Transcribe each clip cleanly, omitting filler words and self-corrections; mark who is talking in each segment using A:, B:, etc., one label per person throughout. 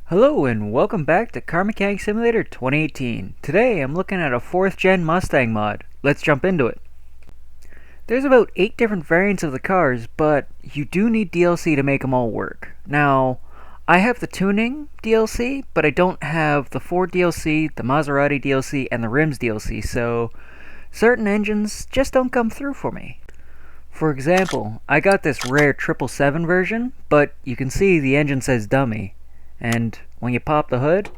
A: Hello and welcome back to Car Mechanic Simulator 2018. Today I'm looking at a 4th gen Mustang mod. Let's jump into it. There's about 8 different variants of the cars, but you do need DLC to make them all work. Now, I have the tuning DLC, but I don't have the Ford DLC, the Maserati DLC, and the Rims DLC, so certain engines just don't come through for me. For example, I got this rare 777 version, but you can see the engine says dummy. And when you pop the hood,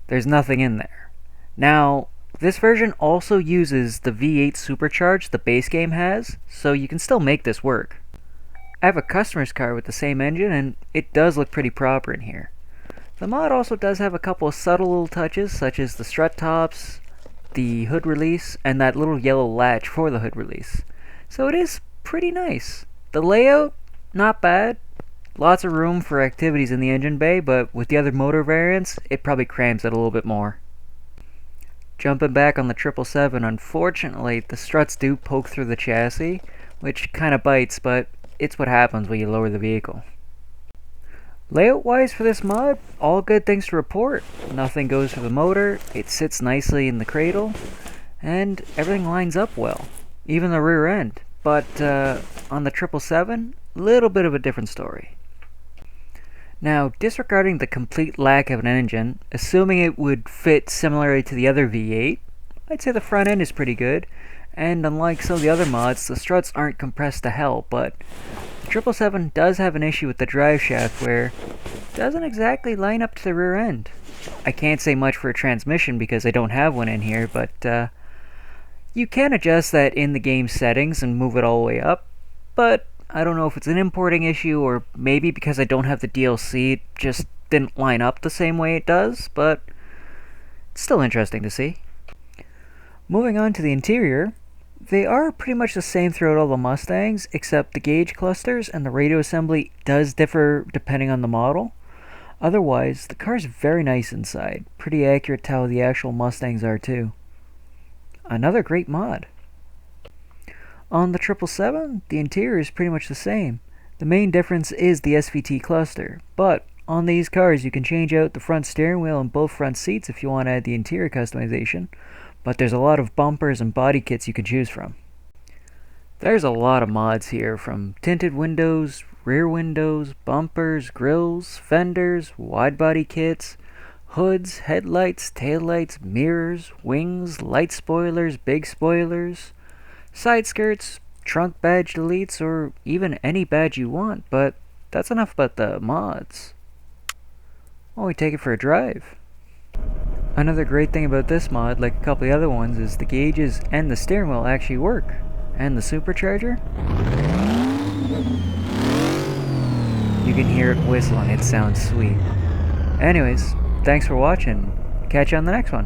A: there's nothing in there. Now, this version also uses the V8 supercharge the base game has, so you can still make this work. I have a customer's car with the same engine, and it does look pretty proper in here. The mod also does have a couple of subtle little touches, such as the strut tops, the hood release, and that little yellow latch for the hood release. So it is pretty nice. The layout, not bad. Lots of room for activities in the engine bay, but with the other motor variants, it probably crams it a little bit more. Jumping back on the 777, unfortunately, the struts do poke through the chassis, which kinda bites, but it's what happens when you lower the vehicle. Layout-wise for this mod, all good things to report. Nothing goes through the motor, it sits nicely in the cradle, and everything lines up well. Even the rear end. But on the 777, little bit of a different story. Now, disregarding the complete lack of an engine, assuming it would fit similarly to the other V8, I'd say the front end is pretty good, and unlike some of the other mods, the struts aren't compressed to hell, but the 777 does have an issue with the drive shaft where it doesn't exactly line up to the rear end. I can't say much for a transmission because I don't have one in here, but you can adjust that in the game settings and move it all the way up, but I don't know if it's an importing issue or maybe because I don't have the DLC, it just didn't line up the same way it does, but it's still interesting to see. Moving on to the interior, they are pretty much the same throughout all the Mustangs, except the gauge clusters and the radio assembly does differ depending on the model. Otherwise, the car's very nice inside, pretty accurate to how the actual Mustangs are too. Another great mod. On the 777, the interior is pretty much the same. The main difference is the SVT cluster, but on these cars you can change out the front steering wheel and both front seats if you want to add the interior customization, but there's a lot of bumpers and body kits you can choose from. There's a lot of mods here, from tinted windows, rear windows, bumpers, grills, fenders, wide body kits, hoods, headlights, taillights, mirrors, wings, light spoilers, big spoilers, side skirts, trunk badge deletes, or even any badge you want, but that's enough about the mods. Why don't we take it for a drive? Another great thing about this mod, like a couple of the other ones, is the gauges and the steering wheel actually work. And the supercharger? You can hear it whistling, it sounds sweet. Anyways, thanks for watching. Catch you on the next one.